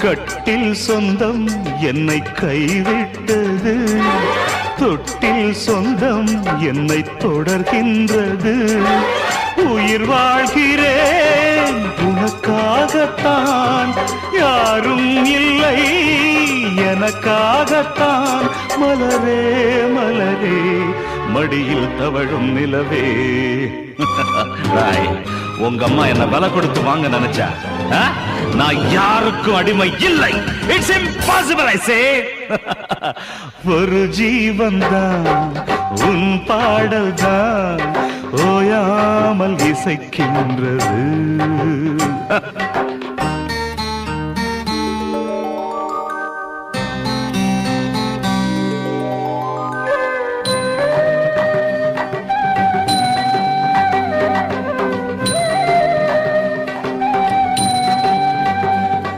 கட்டில் சொந்தம் என்னை கைவிட்டது, தொட்டில் சொந்தம் என்னை தொடர்கின்றது. உயிர் வாழ்கிறேன் உனக்காகத்தான், யாரும் இல்லை எனக்காகத்தான். மலரே மலரே மடியில் தவழும் நிலவே. உங்க அம்மா என்ன விலை கொடுத்து வாங்க நினைச்சா, நான் யாருக்கும் அடிமை இல்லை. இட்ஸ் இம்பாசிபிள் ஐ சே. ஒரு ஜீவன் தான் உன் பாடல் தான் ஓயாமல் இசைக்கின்றது.